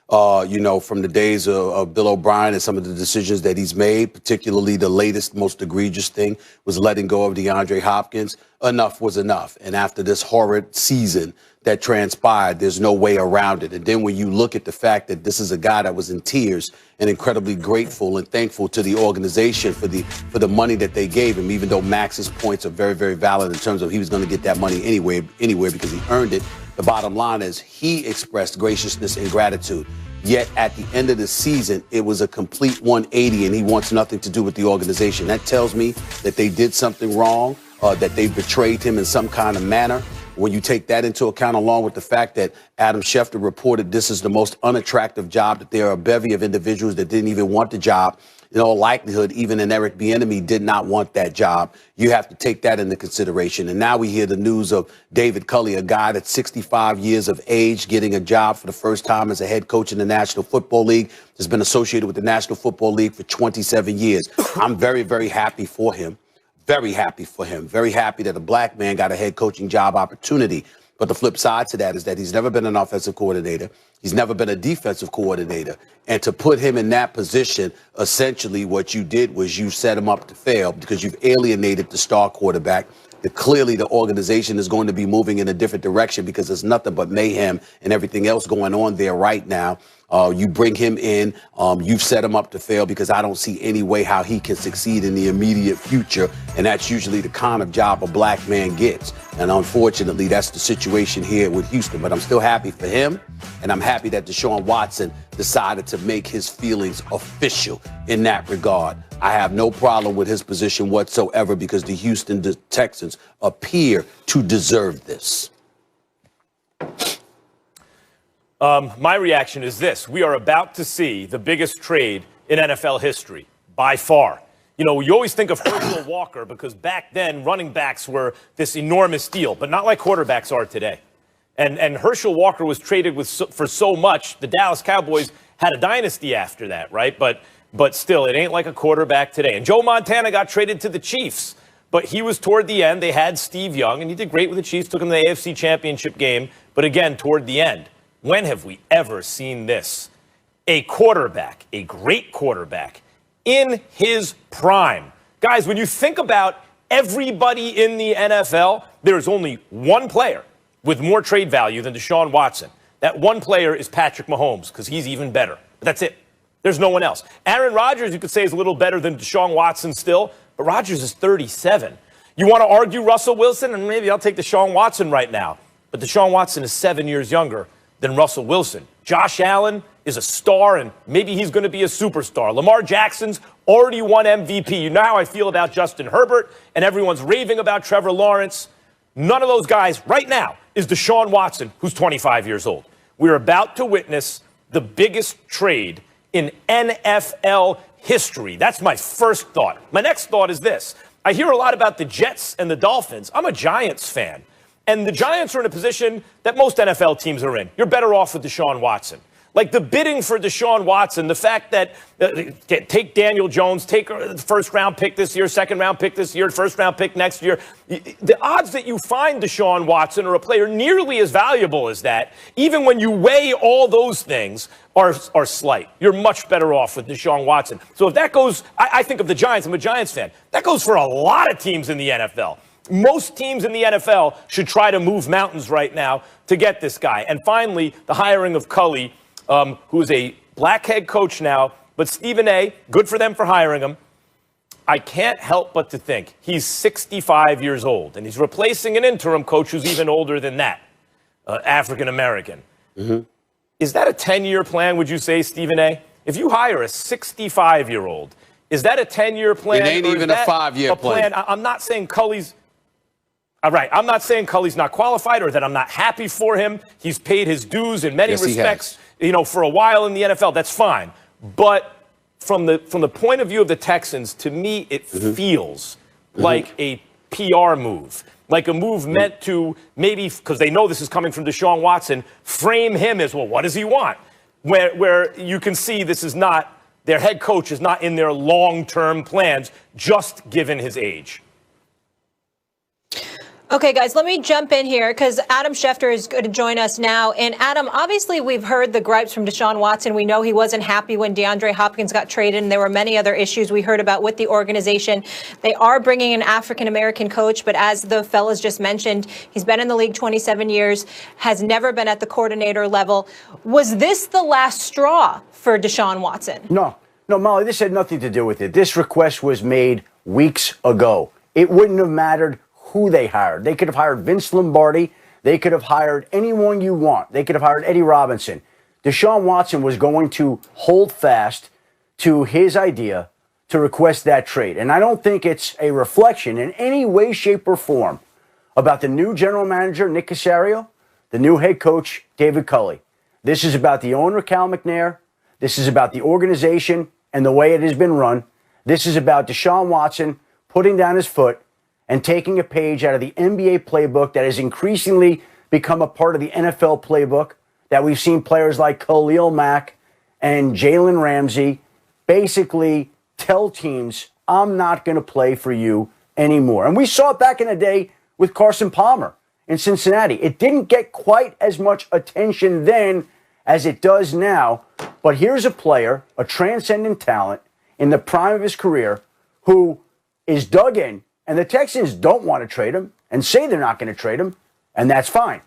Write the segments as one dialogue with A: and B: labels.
A: From the days of Bill O'Brien and some of the decisions that he's made, particularly the latest, most egregious thing was letting go of DeAndre Hopkins. Enough was enough. And after this horrid season that transpired, there's no way around it. And then when you look at the fact that this is a guy that was in tears and incredibly grateful and thankful to the organization for the money that they gave him, even though Max's points are very, very valid in terms of he was going to get that money anywhere because he earned it. The bottom line is he expressed graciousness and gratitude. Yet at the end of the season, it was a complete 180, and he wants nothing to do with the organization. That tells me that they did something wrong, that they betrayed him in some kind of manner. When you take that into account, along with the fact that Adam Schefter reported this is the most unattractive job, that there are a bevy of individuals that didn't even want the job, in all likelihood, even an Eric Bieniemy did not want that job. You have to take that into consideration. And now we hear the news of David Culley, a guy that's 65 years of age, getting a job for the first time as a head coach in the National Football League. Has been associated with the National Football League for 27 years. I'm very, very happy for him. Very happy for him. Very happy that a black man got a head coaching job opportunity. But the flip side to that is that he's never been an offensive coordinator. He's never been a defensive coordinator. And to put him in that position, essentially what you did was you set him up to fail because you've alienated the star quarterback. Clearly, the organization is going to be moving in a different direction because there's nothing but mayhem and everything else going on there right now. You bring him in, you've set him up to fail because I don't see any way how he can succeed in the immediate future. And that's usually the kind of job a black man gets. And unfortunately, that's the situation here with Houston. But I'm still happy for him. And I'm happy that Deshaun Watson decided to make his feelings official in that regard. I have no problem with his position whatsoever because the Houston Texans appear to deserve this.
B: My reaction is this. We are about to see the biggest trade in NFL history, by far. You know, you always think of Herschel Walker because back then running backs were this enormous deal, but not like quarterbacks are today. And Herschel Walker was traded for so much, the Dallas Cowboys had a dynasty after that, right? But still, it ain't like a quarterback today. And Joe Montana got traded to the Chiefs, but he was toward the end. They had Steve Young, and he did great with the Chiefs, took him to the AFC Championship game, but again, toward the end. When have we ever seen this? A quarterback, a great quarterback, in his prime. Guys, when you think about everybody in the NFL, there is only one player with more trade value than Deshaun Watson. That one player is Patrick Mahomes, because he's even better. But that's it. There's no one else. Aaron Rodgers, you could say, is a little better than Deshaun Watson still, but Rodgers is 37. You want to argue Russell Wilson? And maybe I'll take Deshaun Watson right now. But Deshaun Watson is 7 years younger than Russell Wilson. Josh Allen is a star, and maybe he's going to be a superstar. Lamar Jackson's already won MVP. You know how I feel about Justin Herbert, and everyone's raving about Trevor Lawrence. None of those guys right now is Deshaun Watson, who's 25 years old. We're about to witness the biggest trade in NFL history. That's my first thought. My next thought is this. I hear a lot about the Jets and the Dolphins. I'm a Giants fan. And the Giants are in a position that most NFL teams are in. You're better off with Deshaun Watson. Like the bidding for Deshaun Watson, the fact that take Daniel Jones, take the first-round pick this year, second-round pick this year, first-round pick next year. The odds that you find Deshaun Watson or a player nearly as valuable as that, even when you weigh all those things, are slight. You're much better off with Deshaun Watson. So if that goes, I think of the Giants. I'm a Giants fan. That goes for a lot of teams in the NFL. Most teams in the NFL should try to move mountains right now to get this guy. And finally, the hiring of Culley, who is a black head coach now, but Stephen A., good for them for hiring him. I can't help but to think he's 65 years old, and he's replacing an interim coach who's even older than that, African-American. Mm-hmm. Is that a 10-year plan, would you say, Stephen A.? If you hire a 65-year-old, is that a 10-year plan?
A: It ain't even a 5-year plan.
B: I'm not saying Culley's... All right, I'm not saying Culley's not qualified or that I'm not happy for him. He's paid his dues in many respects, for a while in the NFL. That's fine. But from the point of view of the Texans, to me, it feels like a PR move, like a move meant to maybe, because they know this is coming from Deshaun Watson, frame him as, well, what does he want? Where you can see this is not, their head coach is not in their long-term plans, just given his age.
C: Okay, guys, let me jump in here because Adam Schefter is going to join us now. And Adam, obviously, we've heard the gripes from Deshaun Watson. We know he wasn't happy when DeAndre Hopkins got traded, and there were many other issues we heard about with the organization. They are bringing an African-American coach, but as the fellas just mentioned, he's been in the league 27 years, has never been at the coordinator level. Was this the last straw for Deshaun Watson?
D: No, Molly, this had nothing to do with it. This request was made weeks ago. It wouldn't have mattered who they hired. They could have hired Vince Lombardi. They could have hired anyone you want. They could have hired Eddie Robinson. Deshaun Watson was going to hold fast to his idea to request that trade. And I don't think it's a reflection in any way, shape, or form about the new general manager, Nick Caserio, the new head coach, David Culley. This is about the owner, Cal McNair. This is about the organization and the way it has been run. This is about Deshaun Watson putting down his foot and taking a page out of the NBA playbook that has increasingly become a part of the NFL playbook, that we've seen players like Khalil Mack and Jalen Ramsey basically tell teams, I'm not going to play for you anymore. And we saw it back in the day with Carson Palmer in Cincinnati. It didn't get quite as much attention then as it does now. But here's a player, a transcendent talent in the prime of his career, who is dug in. And the Texans don't want to trade him and say they're not going to trade him, and that's fine.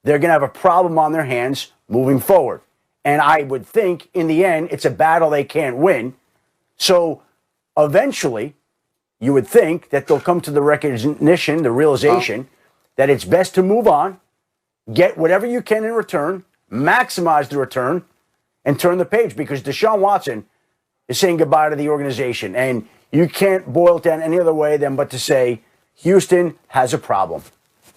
D: They're going to have a problem on their hands moving forward. And I would think, in the end, it's a battle they can't win. So eventually, you would think that they'll come to the recognition, the realization that it's best to move on, get whatever you can in return, maximize the return, and turn the page. Because Deshaun Watson is saying goodbye to the organization. And you can't boil it down any other way than but to say Houston has a problem.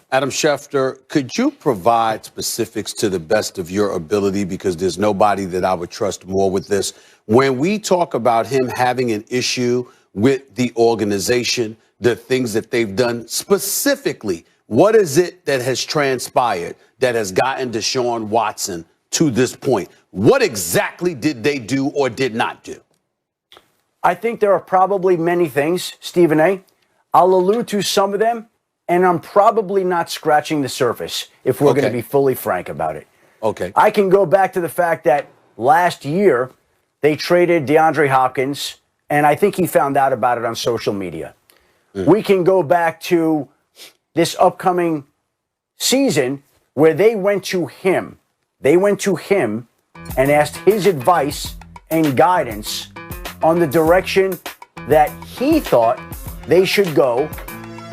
A: Adam Schefter, could you provide specifics to the best of your ability? Because there's nobody that I would trust more with this. When we talk about him having an issue with the organization, the things that they've done specifically, what is it that has transpired that has gotten Deshaun Watson to this point? What exactly did they do or did not do?
D: I think there are probably many things, Stephen A. I'll allude to some of them, and I'm probably not scratching the surface if we're going to be fully frank about it.
A: Okay.
D: I can go back to the fact that last year they traded DeAndre Hopkins, and I think he found out about it on social media. We can go back to this upcoming season where they went to him. They went to him and asked his advice and guidance on the direction that he thought they should go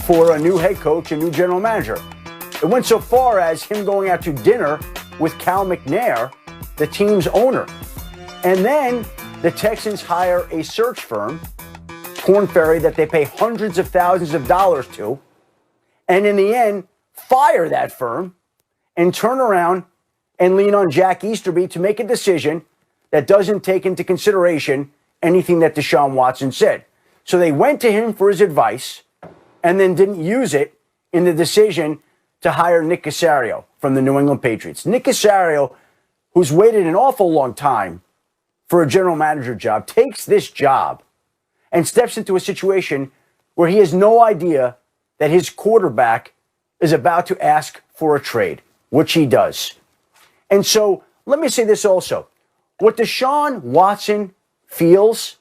D: for a new head coach, a new general manager. It went so far as him going out to dinner with Cal McNair, the team's owner. And then the Texans hire a search firm, Korn Ferry, that they pay hundreds of thousands of dollars to, and in the end, fire that firm and turn around and lean on Jack Easterby to make a decision that doesn't take into consideration anything that Deshaun Watson said. So they went to him for his advice and then didn't use it in the decision to hire Nick Caserio from the New England Patriots. Nick Caserio, who's waited an awful long time for a general manager job, takes this job and steps into a situation where he has no idea that his quarterback is about to ask for a trade, which he does. And so let me say this also. What Deshaun Watson feels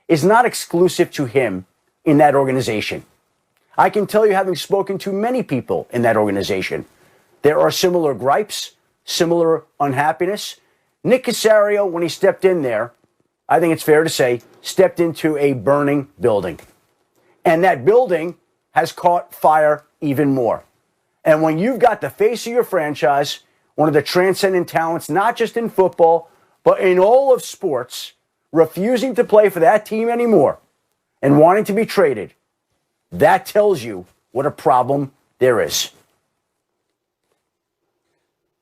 D: is not exclusive to him in that organization. I can tell you, having spoken to many people in that organization, there are similar gripes, similar unhappiness. Nick Caserio, when he stepped in there, I think it's fair to say, stepped into a burning building. And that building has caught fire even more. And when you've got the face of your franchise, one of the transcendent talents, not just in football, but in all of sports, refusing to play for that team anymore and wanting to be traded, that tells you what a problem there is.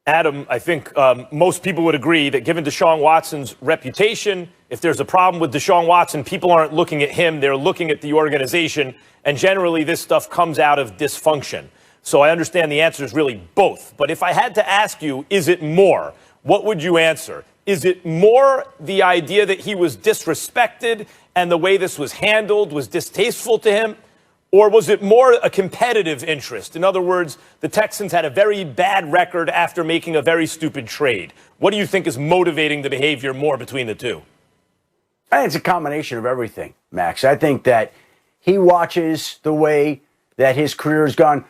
B: Adam, I think most people would agree that given Deshaun Watson's reputation, if there's a problem with Deshaun Watson, people aren't looking at him, they're looking at the organization, and generally this stuff comes out of dysfunction. So I understand the answer is really both. But if I had to ask you, is it more? What would you answer? Is it more the idea that he was disrespected and the way this was handled was distasteful to him? Or was it more a competitive interest? In other words, the Texans had a very bad record after making a very stupid trade. What do you think is motivating the behavior more between the two?
D: I think it's a combination of everything, Max. I think that he watches the way that his career has gone.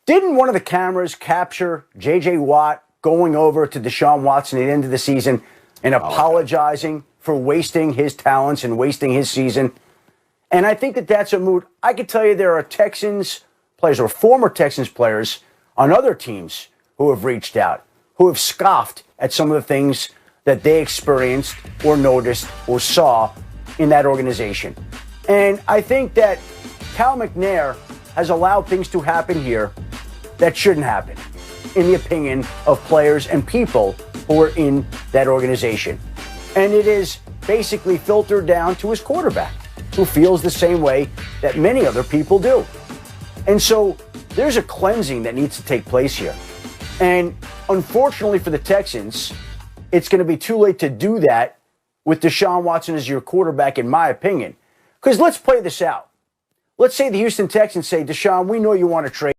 D: Didn't one of the cameras capture J.J. Watt going over to Deshaun Watson at the end of the season and apologizing for wasting his talents and wasting his season? And I think that that's a mood. I can tell you there are Texans players or former Texans players on other teams who have reached out, who have scoffed at some of the things that they experienced or noticed or saw in that organization. And I think that Cal McNair has allowed things to happen here that shouldn't happen, in the opinion of players and people who are in that organization. And it is basically filtered down to his quarterback, who feels the same way that many other people do. And so there's a cleansing that needs to take place here. And unfortunately for the Texans, it's going to be too late to do that with Deshaun Watson as your quarterback, in my opinion. Because let's play this out. Let's say the Houston Texans say, Deshaun, we know you want to trade.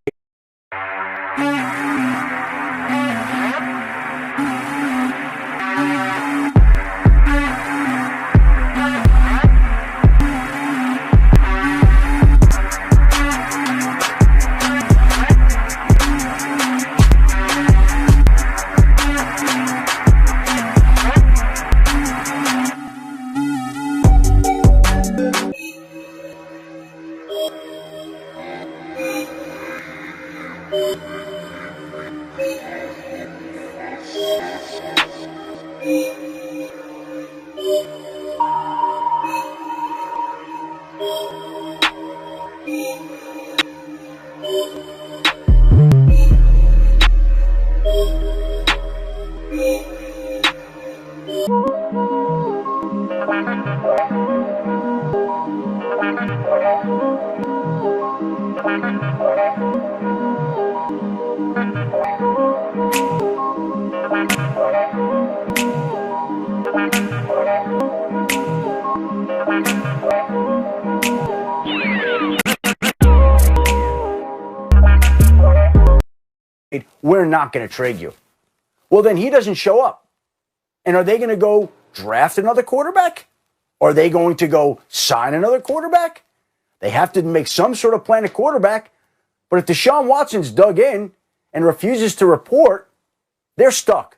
D: We're not going to trade you. Well, then he doesn't show up. And are they going to go draft another quarterback? Are they going to go sign another quarterback? They have to make some sort of plan at quarterback. But if Deshaun Watson's dug in and refuses to report, they're stuck.